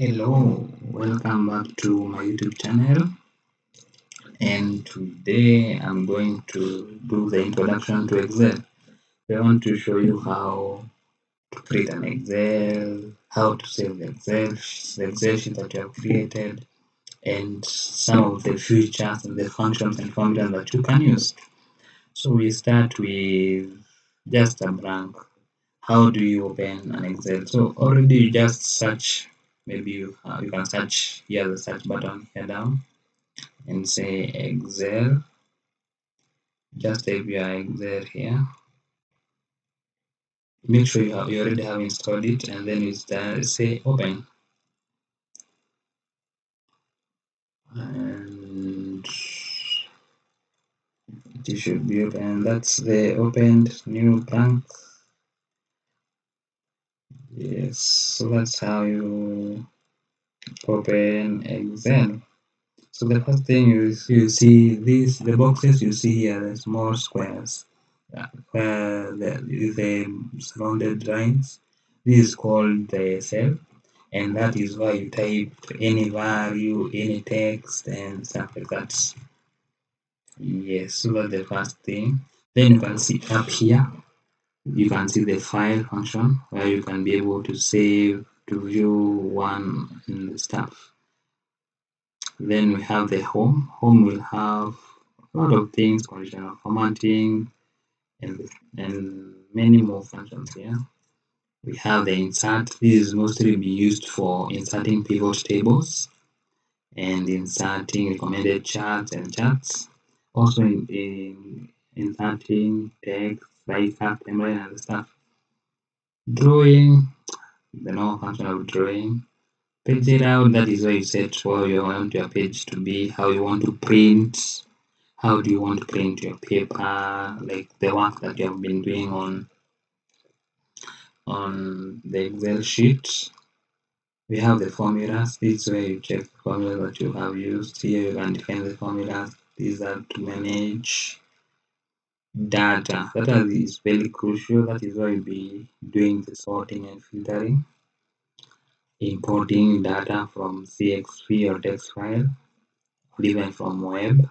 Hello, welcome back to my YouTube channel, and today I'm going to do the introduction to Excel. I want to show you how to create an Excel, how to save the Excel sheet that you have created, and some of the features and the functions and formulas that you can use. So we start with just a blank. How do you open an Excel? So already you just search. Maybe you can search here, the search button here down, and say Excel. Just type your Excel here. Make sure you already have installed it, and then you say open, and it should be open. That's the opened new blank. Yes, so that's how you open Excel. So the first thing you see the boxes you see here, the small squares, where the surrounded lines. This is called the cell, and that is why you type any value, any text, and stuff like that. Yes, so that's the first thing. Then you can see up here, you can see the file function where you can be able to save, to view one and stuff. Then we have the home. Home will have a lot of things, conditional formatting, and many more functions here. We have the insert. This is mostly be used for inserting pivot tables and inserting recommended charts and charts. Also in inserting text, like timeline and stuff. Drawing, the normal function of drawing. Page layout, that is where you set where you want your page to be, how you want to print, how do you want to print your paper, like the work that you have been doing on the Excel sheet. We have the formulas. This is where you check the formula that you have used. Here you can define the formulas. These are to manage data. Data is very crucial. That is why you'll be doing the sorting and filtering, importing data from CSV or text file, or even from web.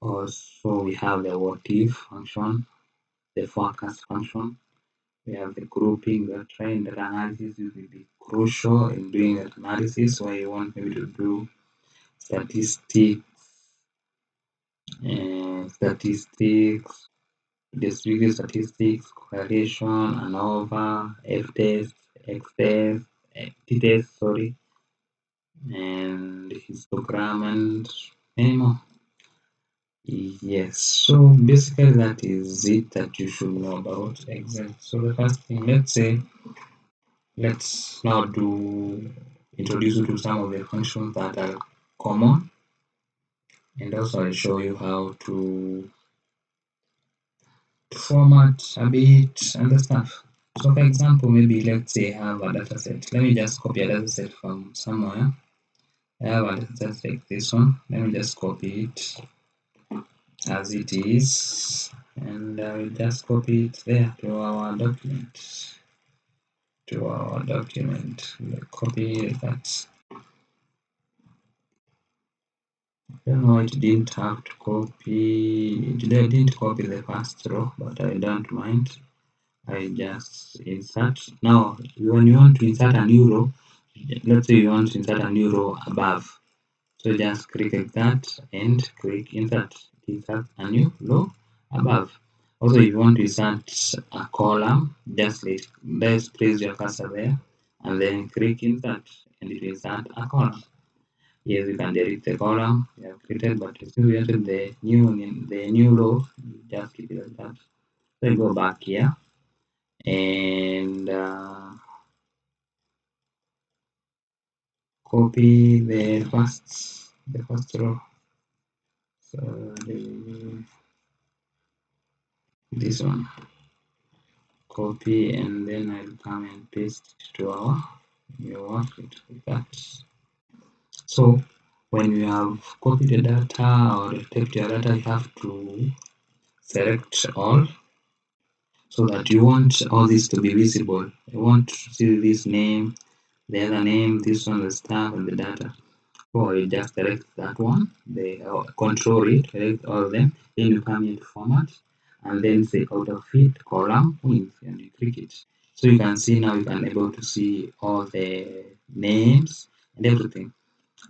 Also, we have the what if function, the forecast function. We have the grouping, the trend, the analysis will be crucial in doing that analysis where you want maybe to do statistics, distributed statistics, correlation, ANOVA, F-test, X-test, T-test, sorry, and histogram and many more. Yes, so basically that is it that you should know about Excel. So the first thing, let's now introduce you to some of the functions that are common, and also I'll show you how to format a bit and the stuff. So for example, maybe let's say I have a data set. Let me just copy a data set from somewhere. I have a data set like this one. Let me just copy it as it is, and I will just copy it there to our document. Copy that. I don't know, it didn't have to copy. It didn't copy the first row, but I don't mind. I just insert. Now, when you want to insert a new row, let's say you want to insert a new row above. So just click that and click insert. Insert a new row above. Also, if you want to insert a column, just place your cursor there and then click insert, and it will insert a column. Yes, you can delete the column you have created, but since we entered the new row, just keep it like that. So go back here and copy the first row. So this one, copy, and then I'll come and paste it to our new work like that. So when you have copied the data or typed your data, you have to select all, so that you want all this to be visible. You want to see this name, the other name, this one, the staff, and the data. So you just select that one, they control it, select all of them, then you come into format, and then say out of fit column wins, and you click it. So you can see now you can able to see all the names and everything.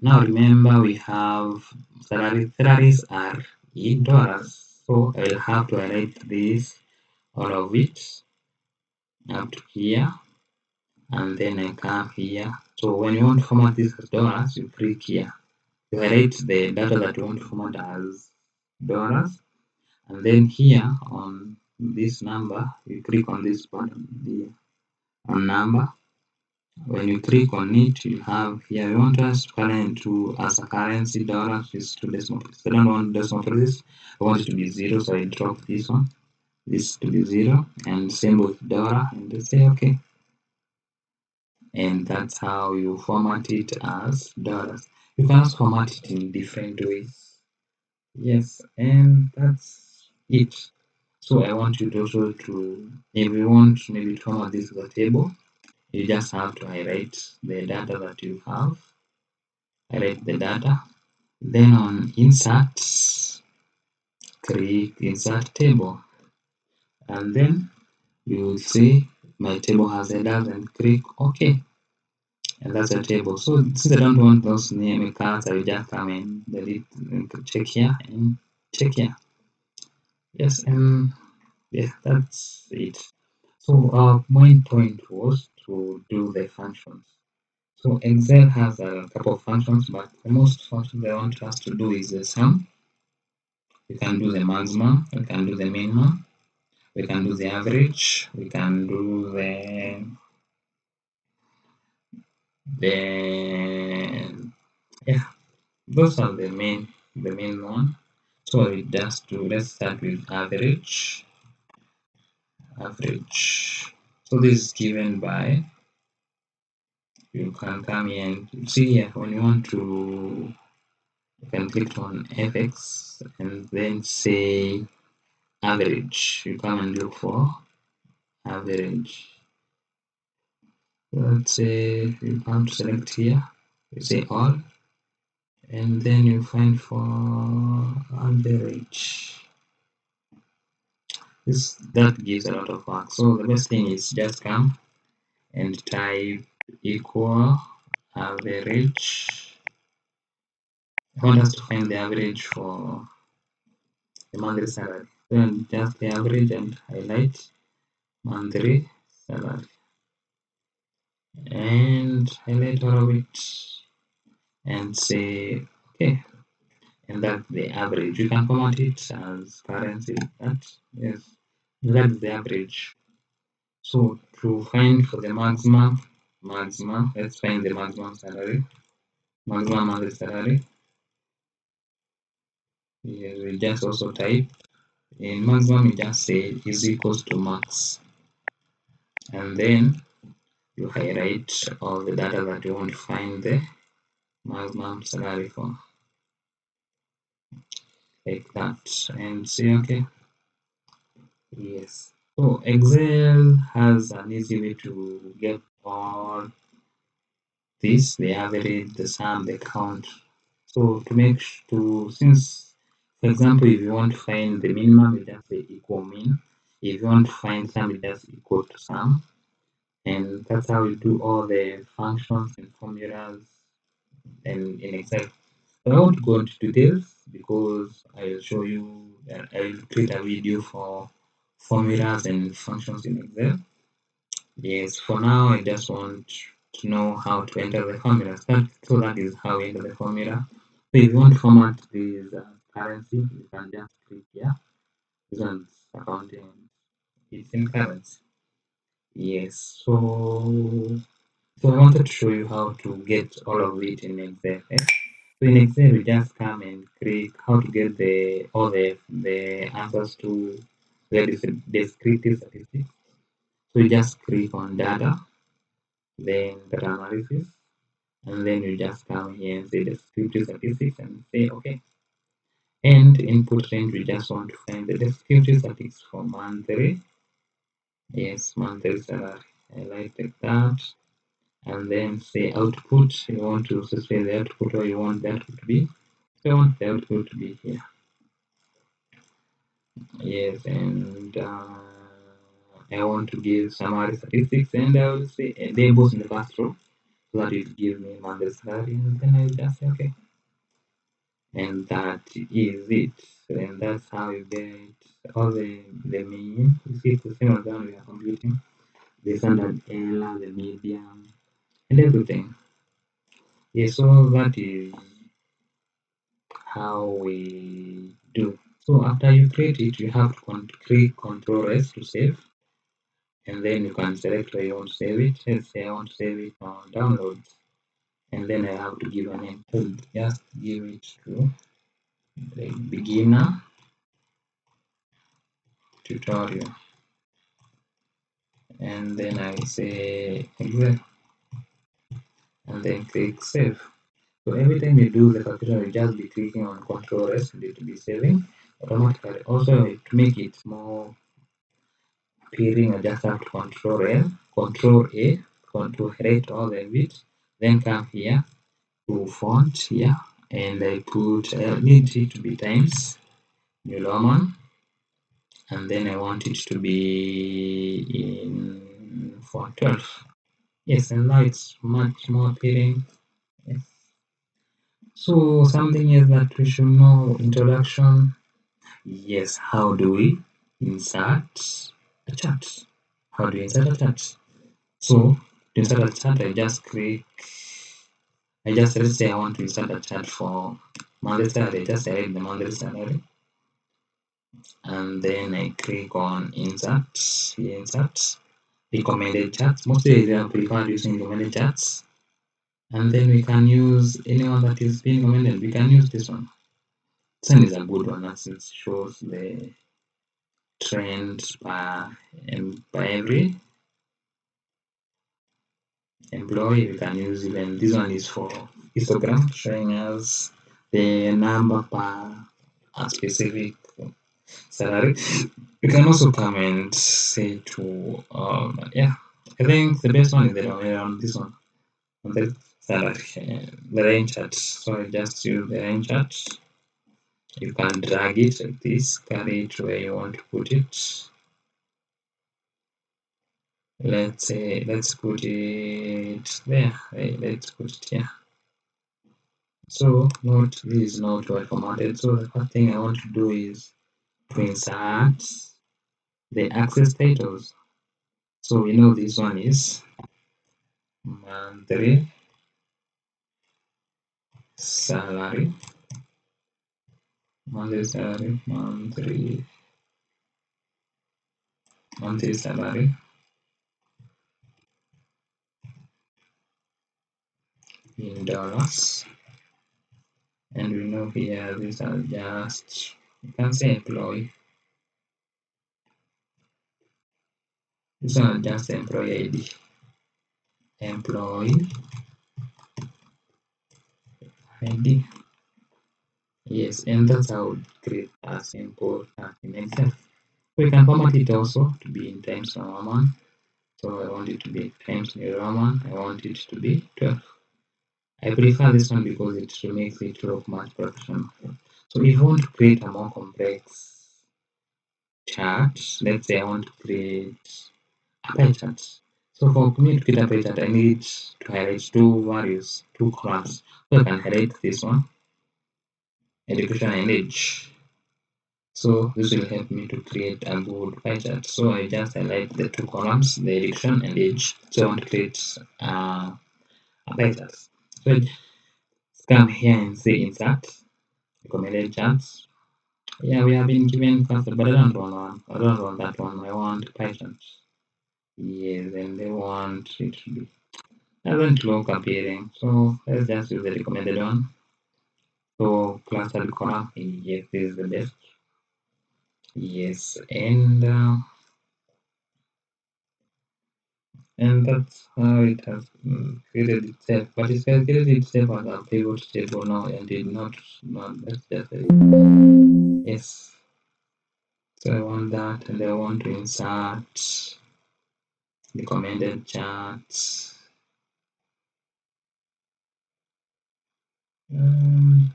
Now remember we have salaries are in dollars, so I'll have to highlight this, all of it, up to here, and then I come here. So when you want to format this as dollars, you click here. You highlight the data that you want to format as dollars, and then here on this number, you click on this button, the on number. When you click on it, you have here, you want us to current to as a currency dollars is to decimal places. I don't want decimal places. I want it to be zero, so I drop this one, this to be zero, and same with dollar, and just say okay. And that's how you format it as dollars. You can also format it in different ways. Yes, and that's it. So I want you to also to, if you want maybe to format this as a table, you just have to highlight the data that you have, highlight the data, then on insert, click insert table, and then you will see my table has headers and click OK, and that's a table. So since I don't want those name cards, I will just come and delete and check here and check here. Yes, and yeah, that's it. So our main point was to do the functions. So Excel has a couple of functions, but the most functions I want us to do is the sum. We can do the maximum, we can do the minimum, we can do the average, we can do the yeah, those are the main one. So we just do, let's start with average. Average. So this is given by, you can come here and see here when you want to, you can click on fx and then say average. You come and look for average. Let's say you come to select here, you say all, and then you find for average. That gives a lot of work. So the best thing is just come and type equal average. I want us to find the average for the monthly salary. Then just the average and highlight monthly salary and highlight all of it and say okay, and that's the average. You can format it as currency. That yes, that's the average. So to find for the maximum, let's find the maximum salary, maximum monthly salary. Here we just also type in maximum, you just say is equals to max, and then you highlight all the data that you want to find the maximum salary for, like that, and say okay. Yes. So Excel has an easy way to get all this, the average, the sum, the count. So to make to since, for example, if you want to find the minimum, you just say equal min. If you want to find sum, you just equal to sum. And that's how you do all the functions and formulas and in Excel. I won't go into details because I'll show you, I'll create a video for formulas and functions in Excel. Yes, for now I just want to know how to enter the formula. So that is how we enter the formula. So if you want to format this currency, you can just click here. This one's accounting, it's in currency. Yes, so I wanted to show you how to get all of it in Excel. So in Excel, we just come and create how to get all the answers to the descriptive statistics. So you just click on data, then data analysis, and then you just come here and say descriptive statistics and say okay. And input range, we just want to find the descriptive statistics for monthly. Yes, monthly salary. I like that. and then say output. You want to specify the output or you want the output to be. So I want the output to be here. Yes, and I want to give summary statistics, and I will say labels in the first row so that it gives me monthly salary, and then I will just say okay. And that is it. And that's how you get all the mean. You see, it's the same as the one we are computing. The standard error, the median, and everything. Yeah, so that is how we do. So after you create it, you have to create Control S to save, and then you can select where you want to save it. Let's say I want to save it on downloads, and then I have to give a name. So just give it to the beginner tutorial, and then I say exit, and then click save. So every time you do the calculation, you just be clicking on Control S and it will be saving automatically. Also, to make it more appealing, I just have to Control A, to highlight all the bits, then come here to font here, and I need it to be Times New Roman, and then I want it to be in font 12. Yes, and now it's much more appealing. Yes. So something is that we should know introduction. Yes, how do we insert a chart? How do you insert a chart? So to insert a chart, let's say I want to insert a chart for monthly salary. I just select the monthly salary, and then I click on insert. Here, insert recommended charts. Mostly I prefer using recommended charts, and then we can use anyone that is being recommended. We can use this one. This one is a good one as it shows the trend by every employee. We can use even this one is for histogram, showing us the number per a specific salary. We can also come and say to yeah, I think the best one is the one around this one on the salary, the range chart. So I just use the range chart. You can drag it like this, carry it where you want to put it. Let's put it there. Let's put it here. So note this is not well formatted. So the first thing I want to do is to insert the access titles. So we know this one is monthly salary, monthly salary in dollars, and we know here these are just, you can say employee. This one is just employee ID, employee ID. Yes, and that's how we create a simple chart in Excel. We can format it also to be in Times New Roman. So I want it to be Times New Roman. I want it to be 12. I prefer this one because it makes it look much professional. So if you want to create a more complex chart, let's say I want to create a pie chart. So for me to create a pie chart, I need to highlight two columns. So I can highlight this one, education and age. So this will help me to create a good pie chart. So I just highlight the two columns, the education and age. So I want to create a pie chart. So I come here and say insert, recommended charts. Yeah, we have been given concept, but I don't want one. I don't want that one. I want pie charts. Yes, and they want it to be doesn't look appealing. So let's just use the recommended one. So clustered column. Yes, this is the best. Yes, and that's how it has created itself. But it has created itself as a pivot table now and did not that's just yes. So I want that, and I want to insert recommended charts. Um,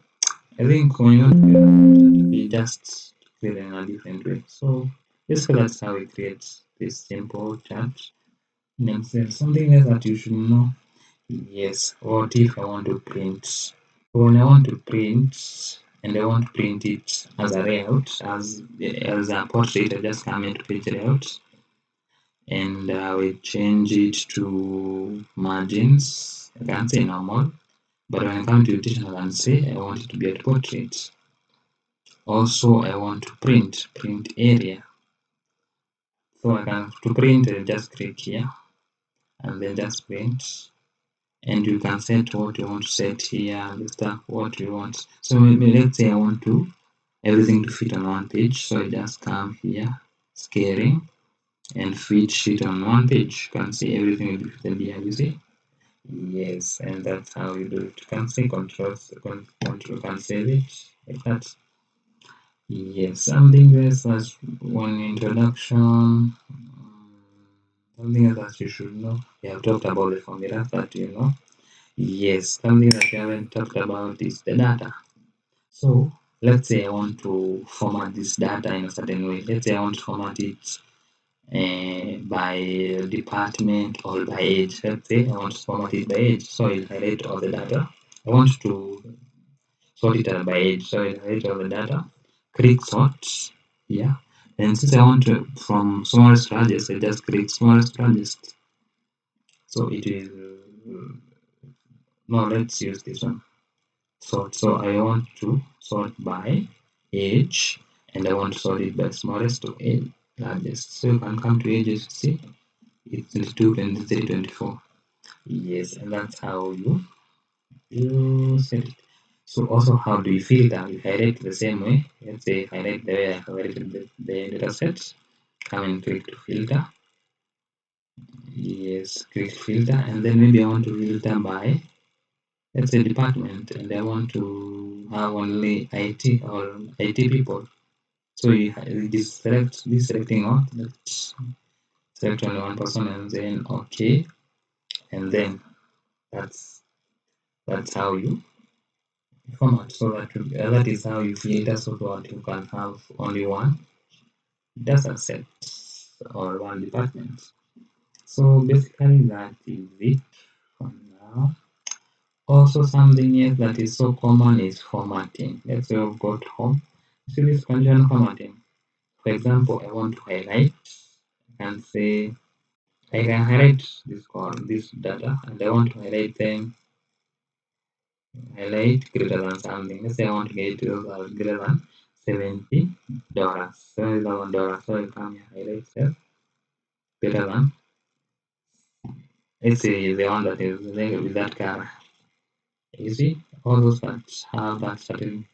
I think when you want to create a chart, we just create it in a different way. So basically, that's how we create this simple chart. Name self. Something else that you should know. Yes, what if I want to print? When I want to print and I want to print it as a layout, as a portrait, I just come into page layout and I will change it to margins. I can say normal, but when I come to edition, I can say I want it to be a portrait. Also, I want to print area. So I can to print, I just click here and then just print. And you can set what you want to set here, the stuff what you want. So maybe let's say I want to everything to fit on one page. So I just come here, scaling, and fit sheet on one page. You can see everything will be fitted here. You see? Yes, and that's how you do it. You can see control, can save it like that. Yes, something else as one introduction. Something else that you should know. We have talked about the formulas that you know. Yes, something that we haven't talked about is the data. So let's say I want to format this data in a certain way. Let's say I want to format it by department or by age. Let's say I want to format it by age. So I'll highlight all the data. I want to sort it by age. So I'll highlight all the data. Click sort. Yeah. And since I want to from smallest to largest, I just click smallest to largest. So it is no. Let's use this one. So I want to sort by age and I want to sort it by smallest to largest. So you can come to ages, see it's 22, 23, 24. Yes, and that's how you set it. So also how do you filter? You highlight the same way. Let's say highlight the way I highlighted the data set. Come and click to filter. Yes, click filter and then maybe I want to filter by let's say department and I want to have only IT or IT people. So you this selecting all, let's select only one person and then okay, and then that's how you format. So that is how you filter so that you can have only one data set or one department. So basically that is it for now. Also something else that is so common is formatting. Let's say I've got home. See this conditional formatting. For example, I want to highlight and say I can highlight this data and I want to highlight them highlight greater than something. Let's say I want to get to greater than $70. $71. So I come here highlight cell greater than let's say the one that is there with that color. You see all those that have that certain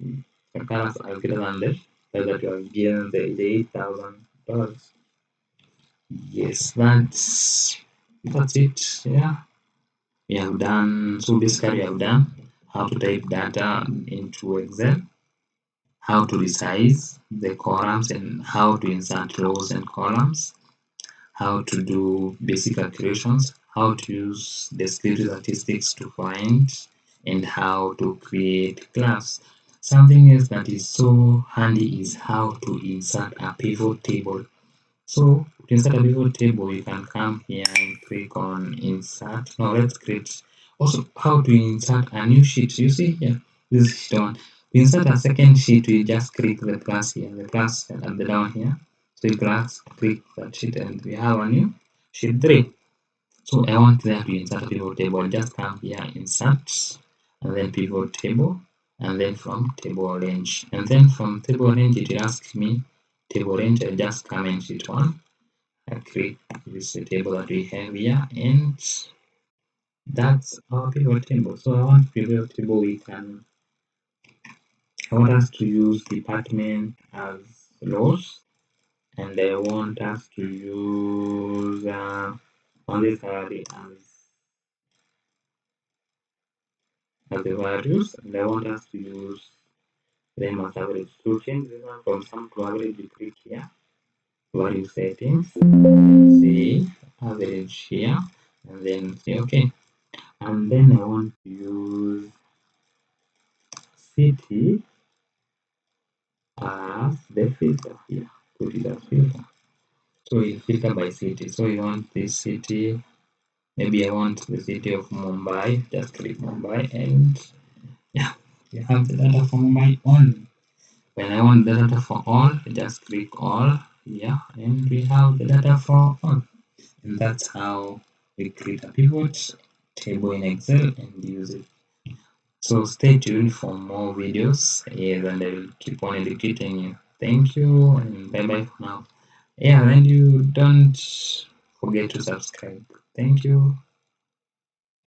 colors are greater than this so that you are given the $8,000. Yes, that's it. Yeah. We have done so basically we have done how to type data into Excel, how to resize the columns and how to insert rows and columns, how to do basic calculations, how to use descriptive statistics to find, and how to create graphs. Something else that is so handy is how to insert a pivot table. So to insert a pivot table, you can come here and click on insert. Now let's create also how to insert a new sheet. You see here, this is sheet one. To insert a second sheet, we just click the plus here, the plus at the down here. So you plus click that sheet and we have a new sheet 3. So I want there to insert a pivot table. Just come here, insert, and then pivot table, and then from table range. And then from table range, it asks me table range. I just come in sheet 1. I create this table that we have here, and that's our pivot table. So I want pivot table. I want us to use department as rows, and I want us to use only salary as the values, and I want us to use them as average. So change this one from sum to average. You click here, value settings, say average here, and then say okay. And then I want to use city as the filter. Yeah, put it as filter. So you filter by city. So you want this city. Maybe I want the city of Mumbai. Just click Mumbai, and yeah, you have the data for Mumbai only. When I want the data for all, just click all. Yeah, and we have the data for all. And that's how we create a pivot table in Excel and use it. So stay tuned for more videos. Yes, and I will keep on educating you. Thank you, and bye bye for now. Yeah, and you don't forget to subscribe. Thank you.